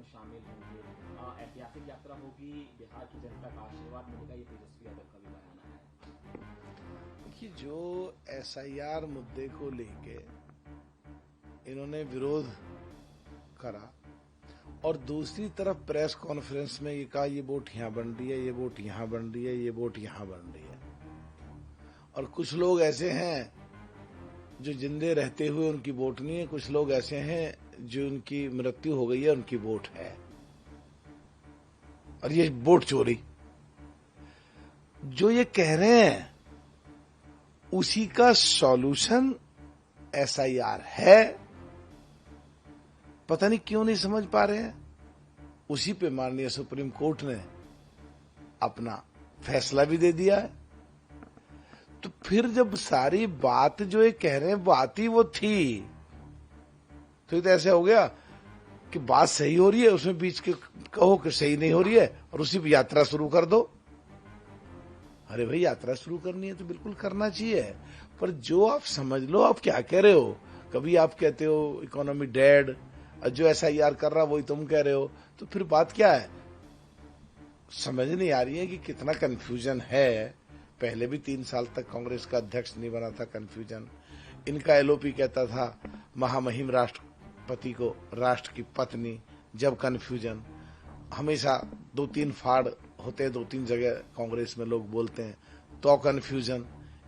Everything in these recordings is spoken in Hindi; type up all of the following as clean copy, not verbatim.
शामिल होंगे, ऐतिहासिक यात्रा होगी, बिहार की जनता का आशीर्वाद मिलेगा, ये तेजस्वी यादव का भी बयान है कि जो एसआईआर मुद्दे को लेके इन्होंने विरोध करा और दूसरी तरफ प्रेस कॉन्फ्रेंस में ये कहा ये वोट यहाँ बन रही है, ये वोट यहाँ बन रही है, ये वोट यहाँ बन रही है। और कुछ लोग ऐसे हैं जो जिंदे रहते हुए उनकी वोट नहीं है, कुछ लोग ऐसे हैं जो उनकी मृत्यु हो गई है उनकी वोट है। और ये वोट चोरी जो ये कह रहे हैं उसी का सॉल्यूशन एसआईआर है। पता नहीं क्यों नहीं समझ पा रहे हैं। उसी पे माननीय सुप्रीम कोर्ट ने अपना फैसला भी दे दिया है। तो फिर जब सारी बात जो ये कह रहे हैं बात ही वो थी, तो ये तो ऐसे हो गया कि बात सही हो रही है, उसमें बीच के कहो कि सही नहीं हो रही है और उसी पे यात्रा शुरू कर दो। अरे भाई, यात्रा शुरू करनी है तो बिल्कुल करना चाहिए, पर जो आप समझ लो आप क्या कह रहे हो। कभी आप कहते हो इकोनॉमी डेड, और जो एसआईआर कर रहा वही तुम कह रहे हो, तो फिर बात क्या है। समझ नहीं आ रही है कि कितना कंफ्यूजन है। पहले भी 3 साल तक कांग्रेस का अध्यक्ष नहीं बना था, कंफ्यूजन। इनका एलओपी कहता था महामहिम राष्ट्रपति को राष्ट्र की पत्नी, जब कंफ्यूजन। हमेशा 2-3 फाड़ होते, 2-3 जगह कांग्रेस में लोग बोलते हैं तो कंफ्यूजन।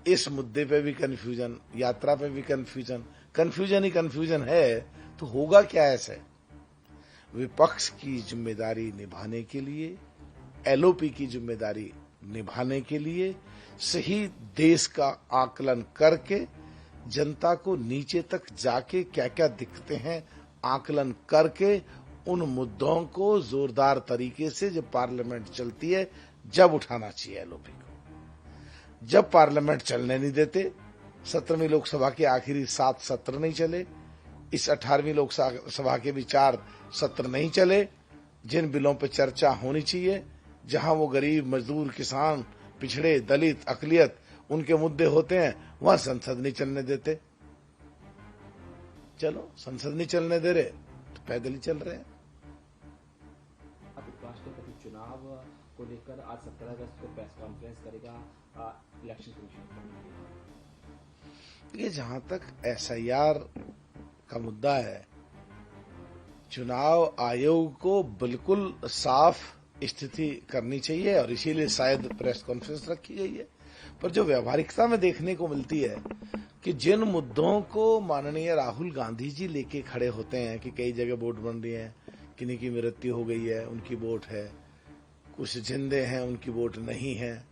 इस मुद्दे पे भी कंफ्यूजन, यात्रा पे भी कंफ्यूजन, कंफ्यूजन ही कंफ्यूजन है। तो होगा क्या ऐसे। विपक्ष की जिम्मेदारी निभाने के लिए, एलओपी की जिम्मेदारी निभाने के लिए सही देश का आकलन करके जनता को नीचे तक जाके क्या क्या दिखते हैं आकलन करके उन मुद्दों को जोरदार तरीके से जब पार्लियामेंट चलती है जब उठाना चाहिए एलओपी को। जब पार्लियामेंट चलने नहीं देते, 17वीं लोकसभा के आखिरी 7 सत्र नहीं चले, इस 18वीं लोकसभा के भी 4 सत्र नहीं चले, जिन बिलों पर चर्चा होनी चाहिए, जहां वो गरीब मजदूर किसान पिछड़े दलित अकलियत उनके मुद्दे होते हैं, वहां संसद नहीं चलने देते। चलो, संसद नहीं चलने दे रहे तो पैदल ही चल रहे हैं। उपराष्ट्रपति चुनाव को लेकर आज 17 अगस्त को प्रेस कॉन्फ्रेंस करेगा इलेक्शन कमीशन। ये जहां तक एसआईआर का मुद्दा है, चुनाव आयोग को बिल्कुल साफ स्थिति करनी चाहिए और इसीलिए शायद प्रेस कॉन्फ्रेंस रखी गई है। पर जो व्यवहारिकता में देखने को मिलती है कि जिन मुद्दों को माननीय राहुल गांधी जी लेके खड़े होते हैं कि कई जगह वोट बन रही है, किन्हीं की मृत्यु हो गई है उनकी वोट है, कुछ जिंदे हैं उनकी वोट नहीं है,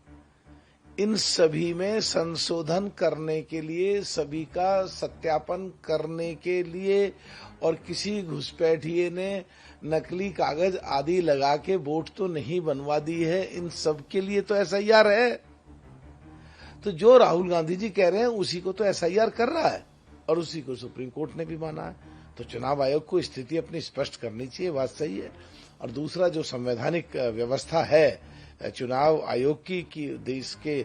इन सभी में संशोधन करने के लिए, सभी का सत्यापन करने के लिए, और किसी घुसपैठिए ने नकली कागज आदि लगा के वोट तो नहीं बनवा दी है, इन सब के लिए तो एसआईआर है। तो जो राहुल गांधी जी कह रहे हैं उसी को तो एसआईआर कर रहा है और उसी को सुप्रीम कोर्ट ने भी माना है। तो चुनाव आयोग को स्थिति अपनी स्पष्ट करनी चाहिए, बात सही है। और दूसरा जो संवैधानिक व्यवस्था है चुनाव आयोग की कि देश के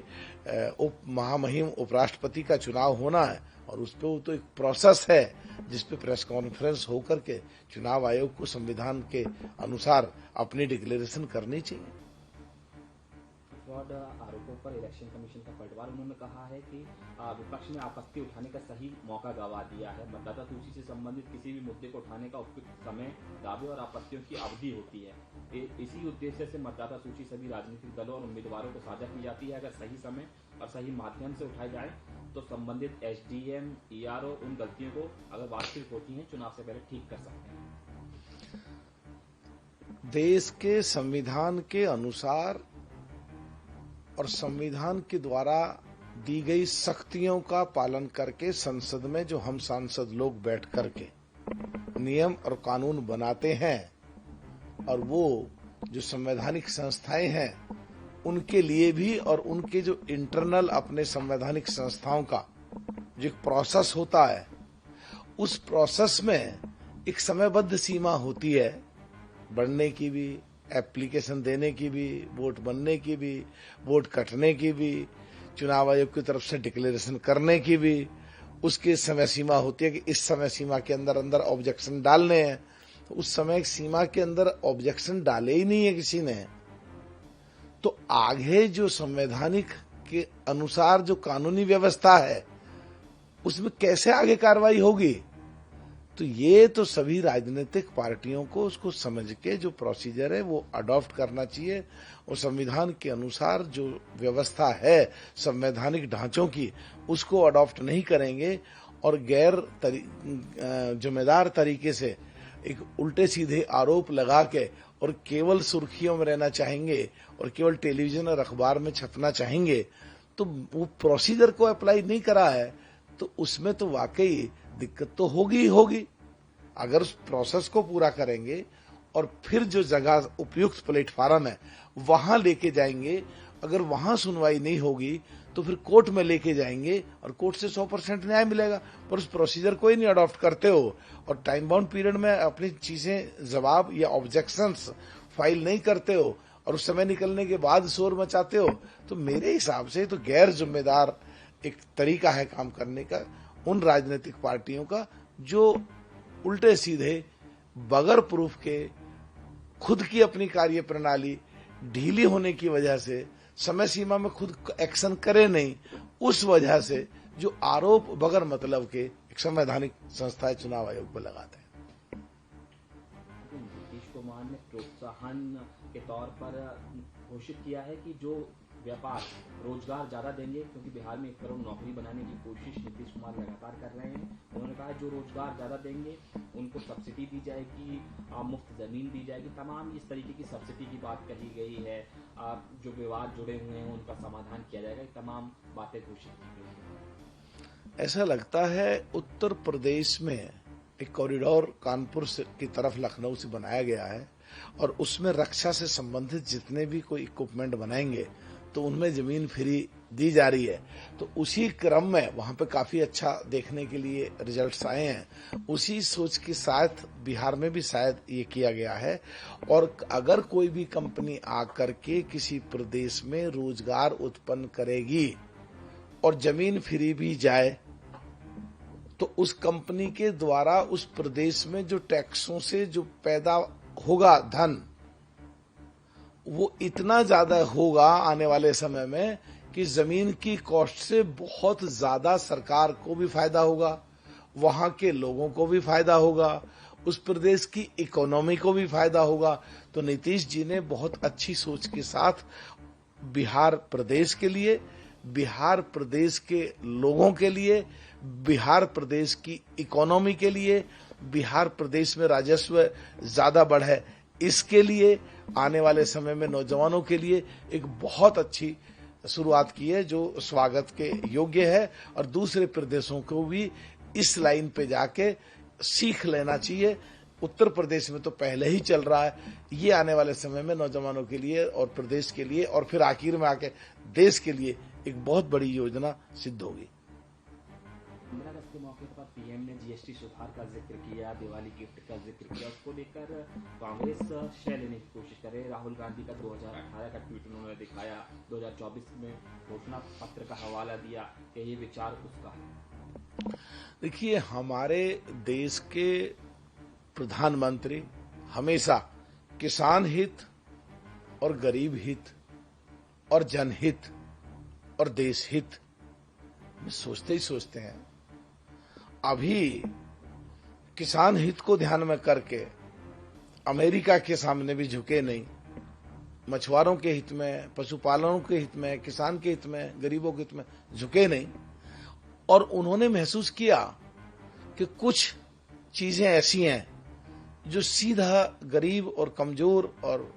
उप महामहिम उपराष्ट्रपति का चुनाव होना है, और उस पर तो एक प्रोसेस है जिसपे प्रेस कॉन्फ्रेंस होकर के चुनाव आयोग को संविधान के अनुसार अपनी डिक्लेरेशन करनी चाहिए। फ्रॉड आरोपों पर इलेक्शन कमीशन का पलटवार। उन्होंने कहा है कि विपक्ष ने आपत्ति उठाने का सही मौका गंवा दिया है। मतदाता सूची से संबंधित किसी भी मुद्दे को उठाने का उपयुक्त समय, दावे और आपत्तियों की अवधि होती है। इसी उद्देश्य से मतदाता सूची सभी राजनीतिक दलों और उम्मीदवारों को साझा की जाती है। अगर सही समय और सही माध्यम से उठाई जाए तो संबंधित एसडीएम, ईआरओ उन गलतियों को अगर वास्तविक होती हैं चुनाव से पहले ठीक कर सकते हैं। देश के संविधान के अनुसार और संविधान के द्वारा दी गई शक्तियों का पालन करके संसद में जो हम सांसद लोग बैठ करके नियम और कानून बनाते हैं, और वो जो संवैधानिक संस्थाएं हैं उनके लिए भी, और उनके जो इंटरनल अपने संवैधानिक संस्थाओं का जो एक प्रोसेस होता है, उस प्रोसेस में एक समयबद्ध सीमा होती है, बढ़ने की भी, एप्लीकेशन देने की भी, वोट बनने की भी, वोट कटने की भी, चुनाव आयोग की तरफ से डिक्लेरेशन करने की भी। उसकी समय सीमा होती है कि इस समय सीमा के अंदर अंदर ऑब्जेक्शन डालने हैं, तो उस समय सीमा के अंदर ऑब्जेक्शन डाले ही नहीं है किसी ने, तो आगे जो संवैधानिक के अनुसार जो कानूनी व्यवस्था है उसमें कैसे आगे कार्रवाई होगी? तो ये तो सभी राजनीतिक पार्टियों को उसको समझ के जो प्रोसीजर है वो अडॉप्ट करना चाहिए, और संविधान के अनुसार जो व्यवस्था है संवैधानिक ढांचों की उसको अडॉप्ट नहीं करेंगे और गैर जिम्मेदार तरीके से एक उल्टे सीधे आरोप लगा के और केवल सुर्खियों में रहना चाहेंगे और केवल टेलीविजन और अखबार में छपना चाहेंगे, तो वो प्रोसीजर को अप्लाई नहीं करा है तो उसमें तो वाकई दिक्कत तो होगी ही होगी। अगर उस प्रोसेस को पूरा करेंगे और फिर जो जगह उपयुक्त प्लेटफार्म है वहां लेके जाएंगे, अगर वहां सुनवाई नहीं होगी तो फिर कोर्ट में लेके जाएंगे और कोर्ट से 100% न्याय मिलेगा। पर उस प्रोसीजर को ही नहीं अडॉप्ट करते हो और टाइम बाउंड पीरियड में अपनी चीजें जवाब या ऑब्जेक्शंस फाइल नहीं करते हो और उस समय निकलने के बाद शोर मचाते हो, तो मेरे हिसाब से तो गैर जिम्मेदार एक तरीका है काम करने का उन राजनीतिक पार्टियों का जो उल्टे सीधे बगैर प्रूफ के खुद की अपनी कार्य प्रणाली ढीली होने की वजह से समय सीमा में खुद एक्शन करे नहीं, उस वजह से जो आरोप बगैर मतलब के एक संवैधानिक संस्था चुनाव आयोग पर लगाते हैं। नीतीश कुमार ने प्रोत्साहन के तौर पर घोषित किया है कि जो व्यापार रोजगार ज्यादा देंगे, क्योंकि बिहार में 1 करोड़ नौकरी बनाने की कोशिश नीतीश कुमार लगातार कर रहे हैं। उन्होंने कहा जो रोजगार ज्यादा देंगे उनको सब्सिडी दी जाएगी, मुफ्त जमीन दी जाएगी, तमाम इस तरीके की सब्सिडी की बात कही गई है। जो विवाद जुड़े हुए हैं उनका समाधान किया जाएगा, तमाम बातें घोषित की गई है। ऐसा लगता है उत्तर प्रदेश में एक कॉरिडोर कानपुर की तरफ लखनऊ से बनाया गया है और उसमें रक्षा से संबंधित जितने भी कोई इक्विपमेंट बनाएंगे तो उनमें जमीन फ्री दी जा रही है। तो उसी क्रम में वहां पे काफी अच्छा देखने के लिए रिजल्ट्स आए हैं। उसी सोच के साथ बिहार में भी शायद ये किया गया है। और अगर कोई भी कंपनी आकर के किसी प्रदेश में रोजगार उत्पन्न करेगी और जमीन फ्री भी जाए तो उस कंपनी के द्वारा उस प्रदेश में जो टैक्सों से जो पैदा होगा धन वो इतना ज्यादा होगा आने वाले समय में कि जमीन की कॉस्ट से बहुत ज्यादा सरकार को भी फायदा होगा, वहां के लोगों को भी फायदा होगा, उस प्रदेश की इकोनॉमी को भी फायदा होगा। तो नीतीश जी ने बहुत अच्छी सोच के साथ बिहार प्रदेश के लिए, बिहार प्रदेश के लोगों के लिए, बिहार प्रदेश की इकोनॉमी के लिए, बिहार प्रदेश में राजस्व ज्यादा बढ़े इसके लिए, आने वाले समय में नौजवानों के लिए एक बहुत अच्छी शुरुआत की है जो स्वागत के योग्य है। और दूसरे प्रदेशों को भी इस लाइन पे जाके सीख लेना चाहिए। उत्तर प्रदेश में तो पहले ही चल रहा है, ये आने वाले समय में नौजवानों के लिए और प्रदेश के लिए और फिर आखिर में आके देश के लिए एक बहुत बड़ी योजना सिद्ध होगी। 15 अगस्त के मौके पर पीएम ने जीएसटी सुधार का जिक्र किया, दिवाली गिफ्ट का जिक्र किया। उसको लेकर कांग्रेस शय लेने की कोशिश करे। राहुल गांधी का 2018 का ट्वीट उन्होंने दिखाया, 2024 में घोषणा पत्र का हवाला दिया कि ये विचार उसका है। देखिए, हमारे देश के प्रधानमंत्री हमेशा किसान हित और गरीब हित और जनहित और देश हित में सोचते ही सोचते हैं। अभी किसान हित को ध्यान में करके अमेरिका के सामने भी झुके नहीं, मछुआरों के हित में, पशुपालकों के हित में, किसान के हित में, गरीबों के हित में झुके नहीं। और उन्होंने महसूस किया कि कुछ चीजें ऐसी हैं जो सीधा गरीब और कमजोर और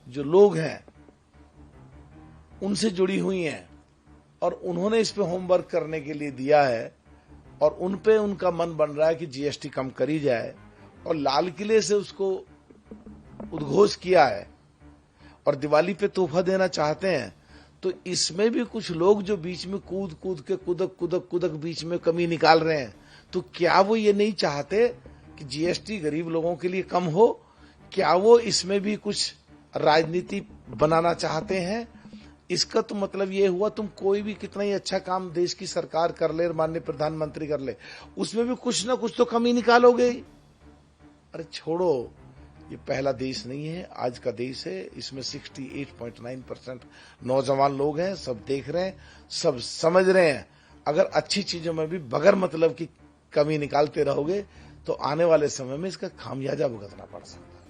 जो लोग हैं उनसे जुड़ी हुई हैं, और उन्होंने इस पे होमवर्क करने के लिए दिया है और उन पे उनका मन बन रहा है कि जीएसटी कम करी जाए, और लाल किले से उसको उद्घोष किया है और दिवाली पे तोहफा देना चाहते हैं। तो इसमें भी कुछ लोग जो बीच में कूद कूद के कुदक बीच में कमी निकाल रहे हैं, तो क्या वो ये नहीं चाहते कि जीएसटी गरीब लोगों के लिए कम हो? क्या वो इसमें भी कुछ राजनीति बनाना चाहते हैं? इसका तो मतलब ये हुआ, तुम कोई भी कितना ही अच्छा काम देश की सरकार कर ले, माननीय प्रधानमंत्री कर ले, उसमें भी कुछ ना कुछ तो कमी निकालोगे ही। अरे छोड़ो, ये पहला देश नहीं है, आज का देश है। इसमें 68.9% नौजवान लोग हैं, सब देख रहे हैं, सब समझ रहे हैं। अगर अच्छी चीजों में भी बगैर मतलब की कमी निकालते रहोगे तो आने वाले समय में इसका खामियाजा भुगतना पड़ सकता है।